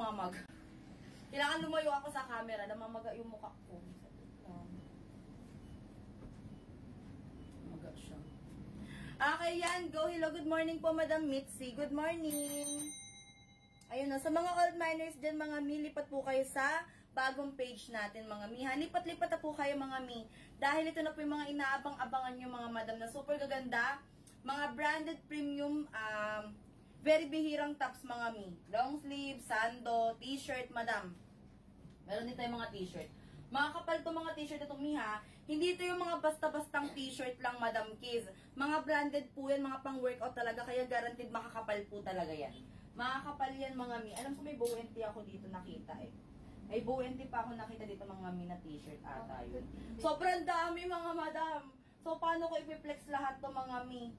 namamaga. Kailangan lumayo ako sa camera, namamaga yung mukha ko. Namaga siya. Okay, yan. Go. Hello. Good morning po, Madam Mitzi. Good morning. Ayun na. Sa mga old miners dyan, mga mi, lipat po kayo sa bagong page natin, mga mi. Lipat-lipat na po kayo, mga mi. Dahil ito na po yung mga inaabang-abangan nyo, mga madam, na super gaganda. Mga branded premium, very bihirang tops, mga mi. Long sleeve, sando, t-shirt, madam. Meron din tayong mga t-shirt. Mga kapal to mga t-shirt itong mi, ha. Hindi ito yung mga basta-bastang t-shirt lang, Madam Kiz. Mga branded po yan, mga pang-workout talaga, kaya guaranteed makakapal po talaga yan. Makakapal yan, mga mi. Alam ko may bow and tee ako dito nakita eh. May bow and tee pa ako nakita dito, mga mi, na t-shirt ata yun. Sobrang dami, mga madam. So, paano ko ipiplex lahat to, mga mi?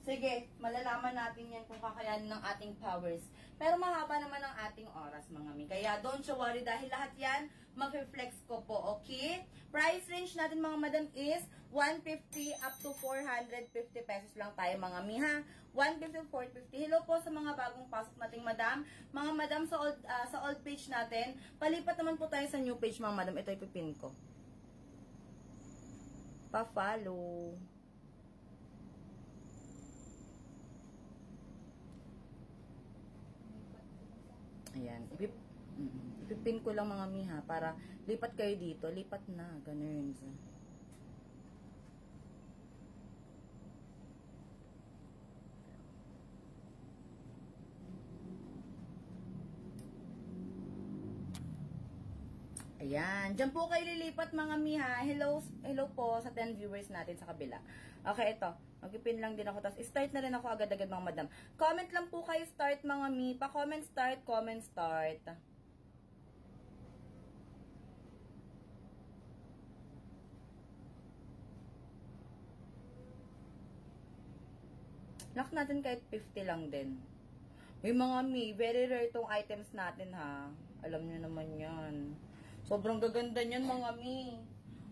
Sige, malalaman natin yan kung kakayanin ng ating powers. Pero mahaba naman ang ating oras, mga mi. Kaya don't you worry dahil lahat yan mag-flex ko po, okay? Price range natin, mga madam, is 150 up to 450 pesos lang tayo, mga mi, ha? 150 450. Hello po sa mga bagong pasok nating madam. Mga madam, sa old page natin, palipat naman po tayo sa new page, mga madam. Ito ipipin ko. Pa-follow. Ayan. Ipipin ko lang, mga miha, para lipat kayo dito. Lipat na. Ganun. Ayan. Diyan po kayo lilipat, mga miha. Hello po sa 10 viewers natin sa kabila. Okay, ito. Mag-pin lang din ako. Tapos, start na rin ako agad-agad, mga madam. Comment lang po kayo, start, mga mi. Pa-comment start, comment start. Lock natin kahit 50 lang din. May mga mi, very rare tong items natin, ha. Alam nyo naman yan. Sobrang gaganda niyan, mga mi.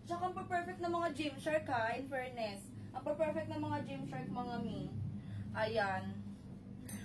Tsaka ang perfect na mga Gymshark, ha, in fairness. Ang perfect na mga Gymshark, mga mi. Ayan.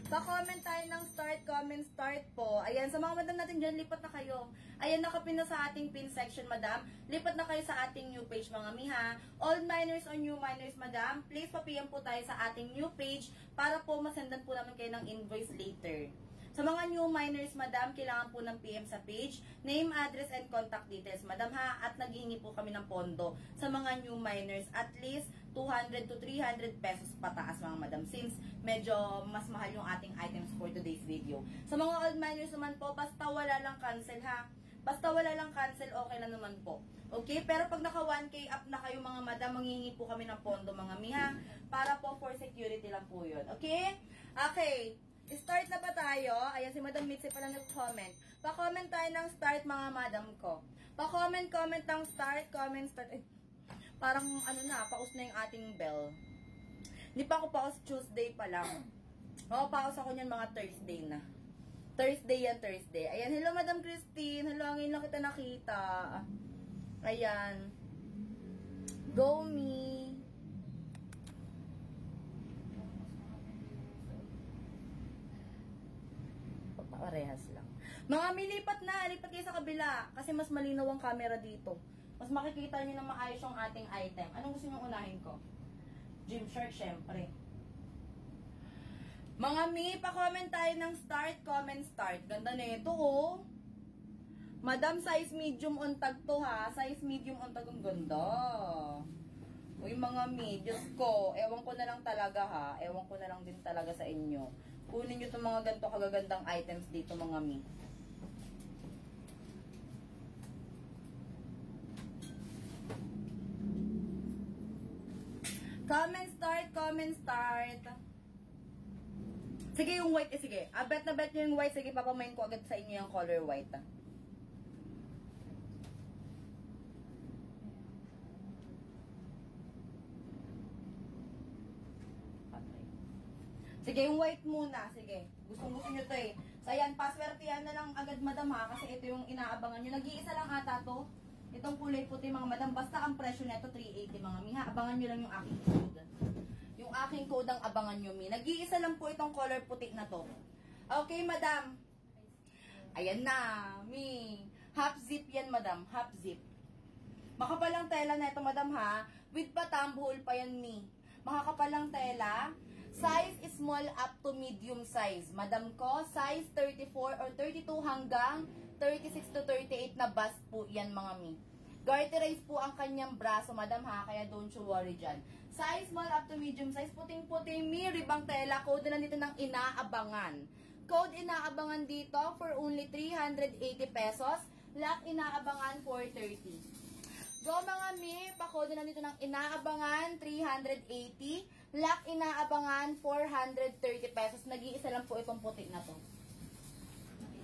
Pa-comment tayo ng start, comment start po. Ayan, sa mga madam natin dyan, lipat na kayo. Ayan, nakapin na sa ating pin section, madam. Lipat na kayo sa ating new page, mga mi, ha. Old miners or new miners, madam, please pa-PM po tayo sa ating new page para po masendan po namin kayo ng invoice later. Sa mga new miners, madam, kailangan po ng PM sa page, name, address, and contact details, madam, ha? At naghihingi po kami ng pondo sa mga new miners, at least 200 to 300 pesos pataas, mga madam, since medyo mas mahal yung ating items for today's video. Sa mga old miners naman po, basta wala lang cancel, ha? Basta wala lang cancel, okay lang naman po. Okay? Pero pag naka 1K up na kayo, mga madam, manghihingi po kami ng pondo, mga miha, para po for security lang po yun. Okay? Okay. Start na ba tayo? Ayan, si Madam Mitzi pala nag-comment. Pa-comment tayo ng start, mga madam ko. Pa-comment ng start, comment start. Ay, parang ano na, paus na yung ating bell. Hindi pa ako paus, Tuesday pa lang. Oo, paus ako niyan mga Thursday na. Thursday yan, Thursday. Ayan, hello Madam Christine. Hello, ngayon lang kita nakita. Ayan. Go me. Parehas lang. Mga milipat na, lipat kayo sa kabila kasi mas malinaw ang camera dito. Mas makikita niyo na maayos yung ating item. Anong gusto niyo unahin ko? Gymshark, syempre. Mga mi, pa-comment tayo ng start, comment start. Ganda na ito, oh. Madam, size medium untag to, ha. Size medium untag, ang ganda. Uy, mga mi, Diyos ko, ewan ko na lang talaga, ha. Ewan ko na lang din talaga sa inyo. Kunin nyo itong mga ganito kagagandang items dito, mga mi. Comment start, comment start. Sige, yung white, sige. Bet na bet nyo yung white. Sige, papamain ko agad sa inyo yung color white, Sige, yung white muna. Sige. Gusto nyo to eh. So, ayan, paswertihan na lang agad, madam, ha. Kasi ito yung inaabangan nyo. Nag-iisa lang ata to. Itong kulay puti, mga madam. Basta ang presyo nito 380, mga mi, ha. Abangan nyo lang yung aking code. Yung aking code ang abangan nyo, mi. Nag-iisa lang po itong color puti na to. Okay, madam. Ayan na, mi. Half zip yan, madam. Half zip. Makapalang tela na ito, madam, ha? With patambuhol pa yan, mi. Makakapalang tela. Size is small up to medium size. Madam ko, size 34 or 32 hanggang 36 to 38 na bust po yan, mga mi. Garterize po ang kanyang braso, madam, ha? Kaya don't you worry dyan. Size small up to medium size. Puting-puting mi. Ribang tela. Code na dito ng inaabangan. Code inaabangan dito for only 380 pesos. Lock inaabangan for 30. Go mga mi, pa-code na dito ng inaabangan, 380. Lock inaabangan, 430 pesos. Nag-iisa lang po itong puti na to.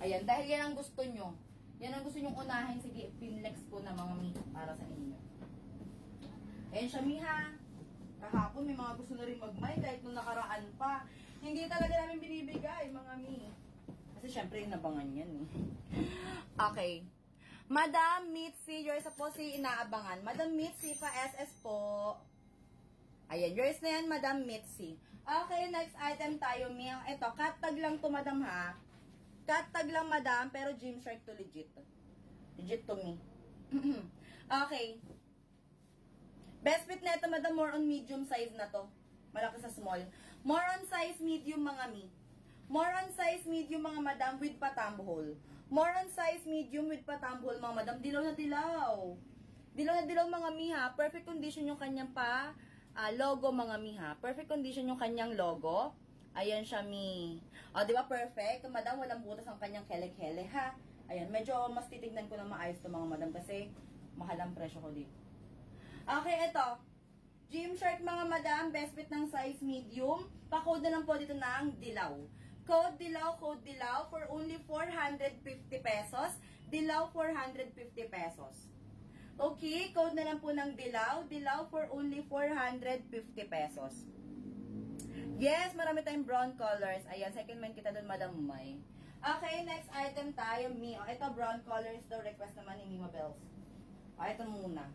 Ayan, dahil yan ang gusto nyo. Yan ang gusto nyong unahin. Sige, pinlex ko na mga mi para sa inyo. Ayan siya mi ha. Kahapon may mga gusto na rin magmay kahit nung nakaraan pa. Hindi talaga namin binibigay mga mi. Kasi syempre inabangan yan eh. Okay. Madam Mitzi, yours po si inaabangan. Madam Mitzi, pa-SS po. Ayan, yours na yan, Madam Mitzi. Okay, next item tayo, mi. Ito, cut tag lang to, madam, ha? Cut tag lang, madam, pero Gymshark to legit. Legit to me. Okay. Best fit na ito, madam, more on medium size na to. Malaki sa small. More on size medium, mga mi. More on size medium, mga madam, with patambuhol. More on size medium with patambuhol, mga madam. Dilaw na dilaw. Dilaw na dilaw, mga mi, ha. Perfect condition yung kanyang logo, mga mi, ha. Perfect condition yung kanyang logo. Ayan siya, mi. O, di ba perfect? Madam, walang butas ang kanyang kele-kele, ha. Ayan, medyo mas titignan ko na maayos to, mga madam, kasi mahal ang presyo ko dito. Okay, ito. Gymshark, mga madam. Best fit ng size medium. Pa-code na lang po dito ng dilaw. Code dilaw for only 450 pesos. Dilaw 450 pesos. Okay, code na lang po ng dilaw for only 450 pesos. Yes, marami tayong brown colors. Ayan, second man kita dun, Madam May. Okay, next item tayo, Mi. O, ito, brown colors daw, request naman ni Mima Bells. O, ito muna.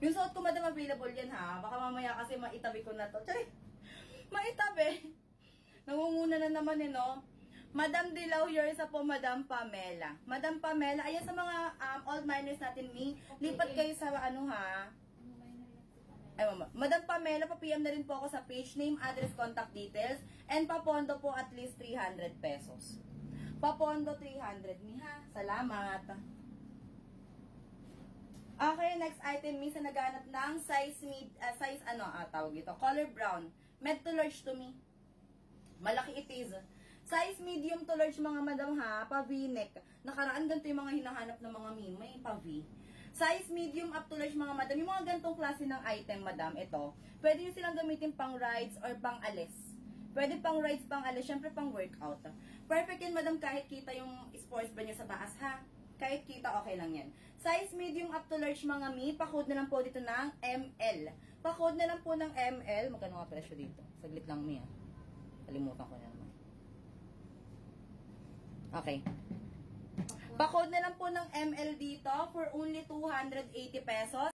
Yung suot ko, Madam, available yan, ha? Baka mamaya kasi maitabi ko na to. Tsari, maitabi. Nangunguna na naman no? Madam Dilaw, yours po, Madam Pamela. Madam Pamela, ayan sa mga old miners natin, Mi. Lipat kayo sa ano, ha? Ay, mama. Madam Pamela, pa-PM na rin po ako sa page name, address, contact details. And papondo po at least 300 pesos. Papondo 300, Mi, ha? Salamat. Okay, next item, Mi, sa naghanap ng size tawag ito, color brown. Med to large to, Mi. Malaki it is. Size medium to large, mga madam, ha. Pa-V-neck. Nakaraan ganito yung mga hinahanap ng mga may pa-V. Size medium up to large, mga madam. Yung mga gantong klase ng item, madam, ito. Pwede nyo silang gamitin pang rides or pang alis. Pwede pang rides, pang alis. Syempre pang workout. Perfect yan, madam, kahit kita yung sports bra nyo sa taas, ha. Kahit kita, okay lang yan. Size medium up to large, mga mi. Pa-code na lang po dito ng ML. Pa-code na lang po ng ML. Magkano nga presyo dito? Saglit lang, mi, ha. Kalimutan ko na naman. Okay. Pa-code na lang po ng ML dito for only 280 pesos.